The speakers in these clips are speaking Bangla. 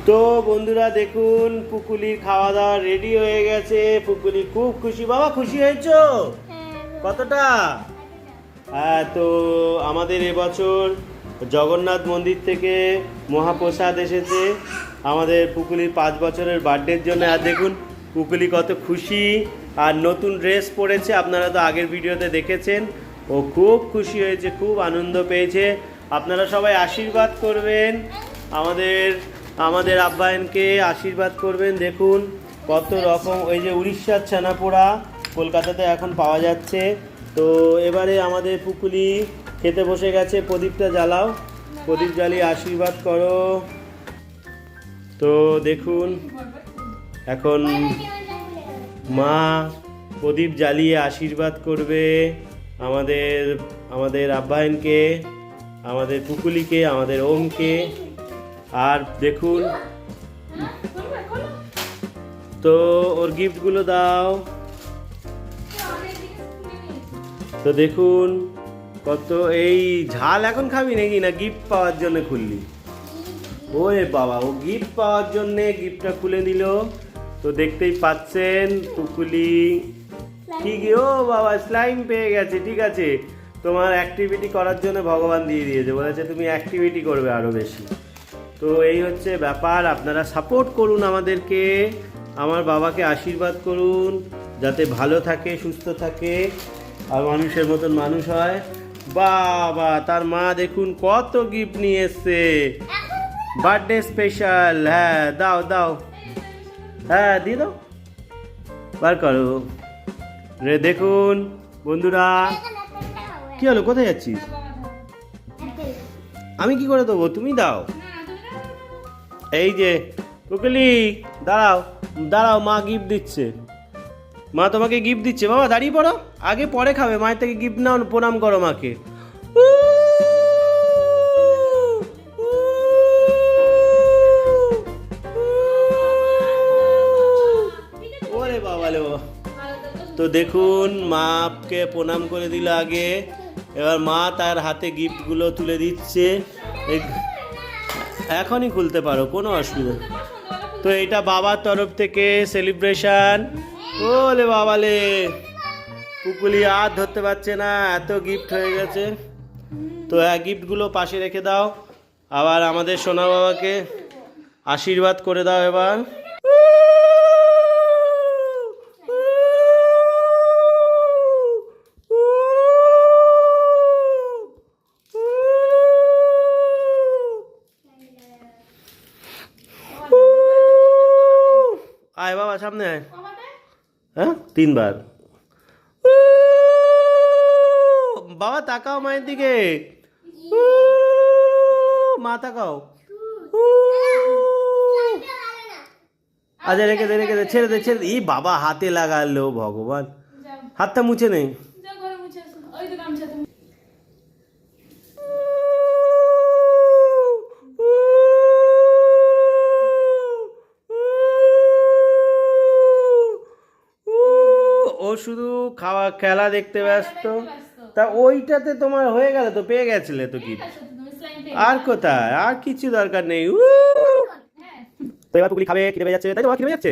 তো বন্ধুরা দেখুন পুকুলির খাওয়া দাওয়া রেডি হয়ে গেছে। পুকুলি খুব খুশি। বাবা খুশি হয়েছো কতটা? হ্যাঁ, তো আমাদের এবছর জগন্নাথ মন্দির থেকে মহাপ্রসাদ এসেছে আমাদের পুকুলির 5 বছরের বার্থডের জন্য। আর দেখুন পুকুলি কত খুশি, আর নতুন ড্রেস পরেছে, আপনারা তো আগের ভিডিওতে দেখেছেন। ও খুব খুশি হয়েছে, খুব আনন্দ পেয়েছে। আপনারা সবাই আশীর্বাদ করবেন, আমাদের আব্বায়নকে আশীর্বাদ করবেন। দেখুন কত রকম, ওই যে উড়িষ্যার ছানাপোড়া কলকাতাতে এখন পাওয়া যাচ্ছে। তো এবারে আমাদের পুকুলি খেতে বসে গেছে। প্রদীপটা জ্বালাও, প্রদীপ জ্বালিয়ে আশীর্বাদ করো। তো দেখুন এখন মা প্রদীপ জ্বালিয়ে আশীর্বাদ করবে আমাদের আব্বায়নকে, আমাদের পুকুলিকে, আমাদের ওমকে। আর দেখুন তো ওর গিফটগুলো দাও। তো দেখুন কত, এই ঝাল এখন খাবি নাকি, না গিফট পাওয়ার জন্য খুললি? ওরে বাবা, ও গিফট পাওয়ার জন্যে গিফটটা খুলে দিল। তো দেখতেই পাচ্ছেন পুকুলি ঠিক, ও বাবা স্লাইম পেয়ে গেছে। ঠিক আছে, তোমার অ্যাক্টিভিটি করার জন্য ভগবান দিয়ে দিয়েছে, বলেছে তুমি অ্যাক্টিভিটি করবে আরও বেশি। তো এই হচ্ছে ব্যাপার। আপনারা সাপোর্ট করুন আমাদেরকে, আমার বাবাকে আশীর্বাদ করুন যাতে ভালো থাকে, সুস্থ থাকে, আর মানুষের মতন মানুষ হয়। বাবা, তার মা দেখুন কত গিফট নিয়ে এসছে, বার্থডে স্পেশাল। হ্যাঁ দাও দাও, হ্যাঁ দিয়ে দাও, বার করো রে। দেখুন বন্ধুরা, কি হলো, কোথায় যাচ্ছিস? আমি কি করে দেবো, তুমি দাও। এই যে পুকুলি, দাঁড়াও দাঁড়াও, মা গিফট দিচ্ছে, মা তোমাকে গিফট দিচ্ছে। বাবা দাঁড়িয়ে পড়ো, আগে পরে খাবে, মায়ের থেকে গিফট নাও, প্রণাম করো মাকে। ওরে বাবা রে বাবা। তো দেখুন মাকে প্রণাম করে দিল আগে, এবার মা তার হাতে গিফটগুলো তুলে দিচ্ছে। এখনই খুলতে পারো, কোনো অসুবিধা। তো এটা বাবার তরফ থেকে সেলিব্রেশন। ওলে বাবালে, পুকুলি আর ধরতে পারছে না, এত গিফট হয়ে গেছে। তো গিফটগুলো পাশে রেখে দাও, আবার আমাদের সোনা বাবাকে আশীর্বাদ করে দাও এবার। আয় বাবা সামনে আয়, হ্যাঁ 3 বার। বাবা তাকাও মায়ের দিকে, মা তাকাও। আচ্ছা রেখে দে রেখে দে, ছেড়ে দে ছেড়ে দে। এই বাবা হাতে লাগালো, ভগবান, হাতটা মুছে নেই। ও শুধু খাওয়া খেলা দেখতে ব্যস্ত। তা ওইটাতে তোমার হয়ে গেল তো, পেয়ে গেছিলে তো কি, আর কোথায়, আর কিছু দরকার নেই। তো এবার পুকুলি খাবে, খিদে পেয়ে যাচ্ছে, তাই তো খিদে পেয়ে যাচ্ছে।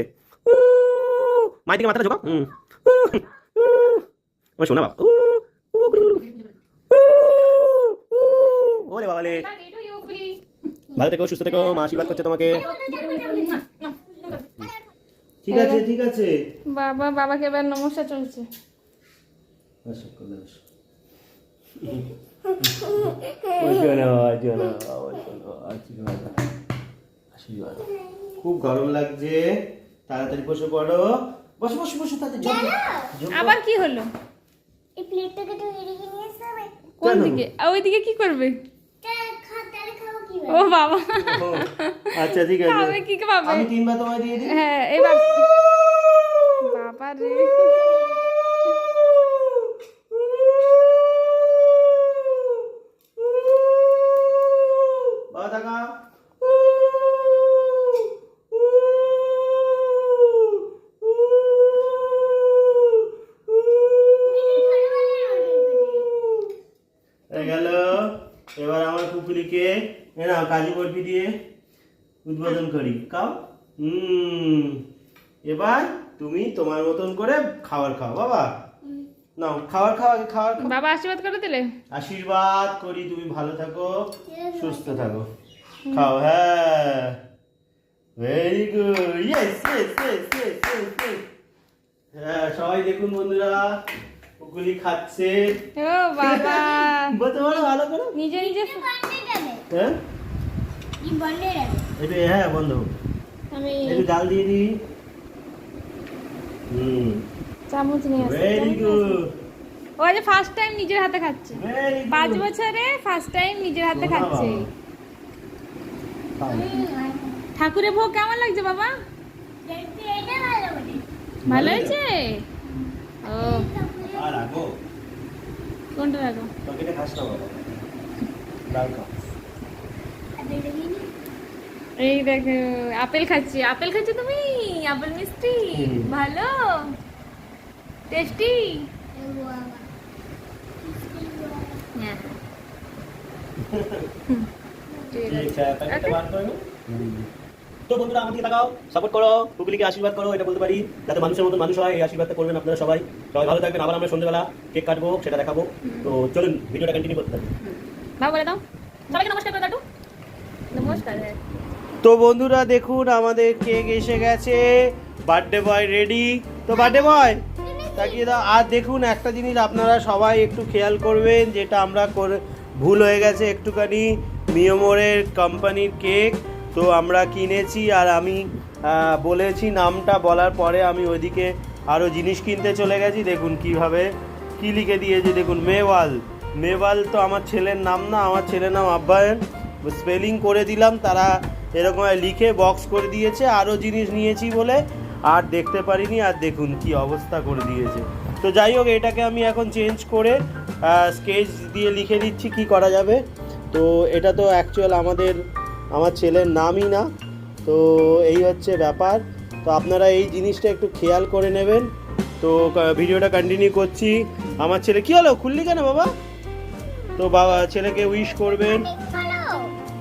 মায়ের দিকে মাথাটা ঝোঁকা। শোনা বাবা, ওরে বাবালে, ভালো থেকো, সুস্থ থেকো, মা আশীর্বাদ করছে তোমাকে। ঠিক আছে ঠিক আছে বাবাকে এবার নমস্কার চলছে। খুব গরম লাগছে, তাড়াতাড়ি বসে পড়ো। বসো বসো বসো, তাতে আবার কি হলো? এই প্লেটটাকে তো এদিকে নিয়ে আসতে হবে। কোন দিকে? ওইদিকে কি করবে? তাহলে খাবো কি? ও বাবা, আচ্ছা ঠিক আছে, খাবে কি খাবে? আমি 3 বার তোমায় দিয়ে দিই। হ্যাঁ এবার বাবা রে, বাবা তাকাও। গেল। এবার আমার পুকুলিকে নাও কাজু বরফি দিয়ে উদ্বোধন করি, খাও। এবার তুমি তোমার মতন করে খাবার খাও বাবা। নাও খাবার খাও, আগে খাবার খাও। বাবা আশীর্বাদ করে দিলে? আশীর্বাদ করি তুমি ভালো থাকো, সুস্থ থাকো। খাও, হ্যাঁ, very good, yes yes yes yes yes. হ্যাঁ, সবাই দেখুন বন্ধুরা, পুকুলি খাচ্ছে। ও বাবা, বলতে পারো ভালো করে? নিজে নিজে হ্যাঁ, কি বলে রে? এটা হ্যাঁ বন্ধ। আমি একটু ডাল দিয়ে দিই। চামচ নিয়ে আসছি। ভেরি গুড, ও আজ ফার্স্ট টাইম নিজের হাতে খাচ্ছে। ভেরি 5 বছরে ফার্স্ট টাইম নিজের হাতে খাচ্ছে। ঠাকুরের ভোগ কেমন লাগছে বাবা? দেখতে এটা ভালো বলে। ভালো হয়েছে? ও আর আগো কোনটা রাখো? তোকে খাস না বাবা, ডাল খাও। এই দেখো আপেল খাচ্ছি। আপেল খাচ্ছো তুমি? আপেল মিষ্টি ভালো টেস্টি। হ্যাঁ ঠিক আছে। তো বন্ধুরা আমাকে তাকাও, সাপোর্ট করো, পুকুলিকে আশীর্বাদ করো, এটা বলতে পারি, যাতে মানুষের মতো মানুষ হয়। এই আশীর্বাদটা করবেন আপনারা সবাই। সবাই ভালো থাকবেন। আবার আমরা সন্ধ্যেবেলা কেক কাটবো, সেটা দেখাবো। তো চলুন ভিডিওটা কন্টিনিউ করতে থাকি। বাবা বলে দাও সবাইকে নমস্কার করে দাও। নমস্কার। হ্যাঁ তো বন্ধুরা দেখুন আমাদের কেক এসে গেছে, বার্থডে বয় রেডি। তো বার্থডে বয় তাকিয়ে দাও। আর দেখুন একটা জিনিস আপনারা সবাই একটু খেয়াল করবেন, যেটা আমরা ভুল হয়ে গেছে একটুখানি, মিয়োমোরের কোম্পানির কেক তো আমরা কিনেছি। আর আমি বলেছি, নামটা বলার পরে আমি ওইদিকে আরও জিনিস কিনতে চলে গেছি। দেখুন কিভাবে কি লিখে দিয়েছে, দেখুন মেওয়াল। মেওয়াল তো আমার ছেলের নাম না, আমার ছেলের নাম আব্বায়ন। স্পেলিং করে দিলাম, তারা এরকম লিখে বক্স করে দিয়েছে। আরও জিনিস নিয়েছি বলে আর দেখতে পারিনি। আর দেখুন কি অবস্থা করে দিয়েছে। তো যাই হোক, এটাকে আমি এখন চেঞ্জ করে স্কেচ দিয়ে লিখে দিচ্ছি কি করা যাবে। তো এটা তো অ্যাকচুয়াল আমার ছেলের নামই না। তো এই হচ্ছে ব্যাপার। তো আপনারা এই জিনিসটা একটু খেয়াল করে নেবেন। তো ভিডিওটা কন্টিনিউ করছি। আমার ছেলে কি হলো, খুললি কেন বাবা? তো বাবা ছেলেকে উইশ করবেন।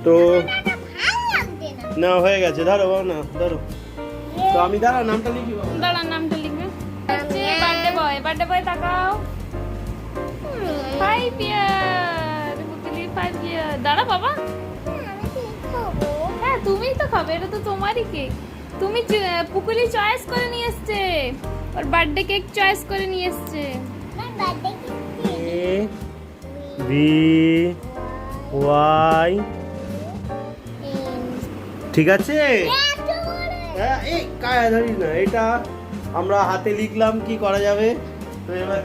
তো না হয়ে গেছে, ধরো বাবা, না ধরো। তো আমি দাঁড়া নামটা লিখি বাবা। দাঁড়া নামটা লিখবে। বার্থডে বয়, বার্থডে বয় তাকাও। 5 ইয়ার পুকুলি, 5 ইয়ার। দাঁড়া বাবা। হ্যাঁ তুমিই তো খাবে, এটা তো তোমারই কেক। তুমি পুকুলি চয়েস করে নিয়ে এসছে, ওর বার্থডে কেক চয়েস করে নিয়ে এসছে। এ বি ওয়াই, ঠিক আছে? হ্যাঁ, এই কায়া ধরিস না, এটা আমরা হাতে লিখলাম, কি করা যাবে। তো এবার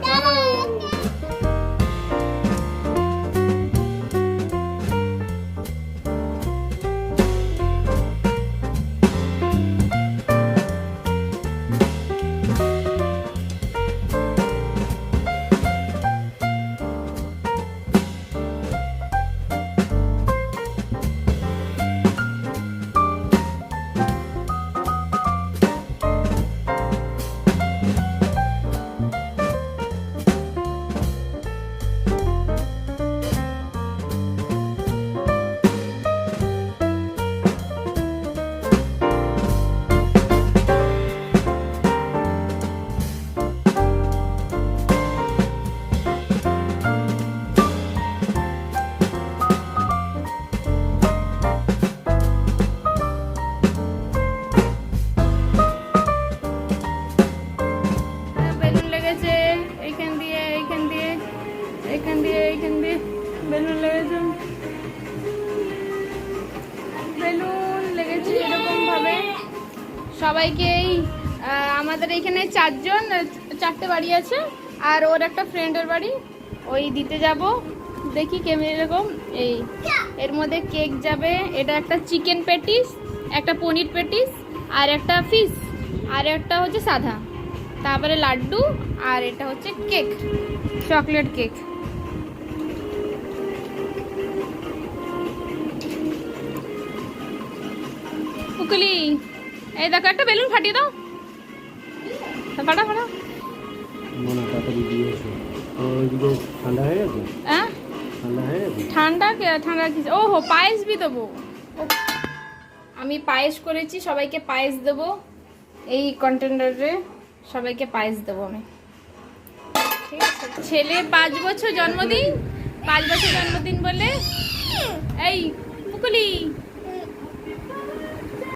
বেলুন লেগেছে এইখান দিয়ে, এইখান দিয়ে, এইখান দিয়ে, এইখান দিয়ে বেলুন লেগেছে। বেলুন লেগেছে এরকম ভাবে সবাইকেই। আমাদের এইখানে 4টে বাড়ি আছে, আর ওর একটা ফ্রেন্ডের বাড়ি, ওই দিতে যাব। দেখি কেমন এরকম। এই এর মধ্যে কেক যাবে। এটা একটা চিকেন প্যাটিস, একটা পনির প্যাটিস, আর একটা ফিশ, আর একটা হচ্ছে সাদা, তারপরে লাড্ডু, আর এটা হচ্ছে কেক, চকলেট কেক। পুকুলি এই দেখো একটা বেলুন ফাটিয়ে দাও। ফাটা ফাটা। মনে তাড়াতাড়ি দিয়েছো। ওইদিকে ঠান্ডা হয়ে গেছে, হ্যাঁ ঠান্ডা হয়ে গেছে। ঠান্ডা ঠান্ডা কি? ওহো পায়েস भी দেবো। আমি পায়েস করেছি, সবাইকে পায়েস দেবো। এই কন্টেনারে সবাইকে পায়েস দেবো আমি। ঠিক আছে, ছেলে 5 বছর জন্মদিন, 5 বছর জন্মদিন বলে। এই পুকুলি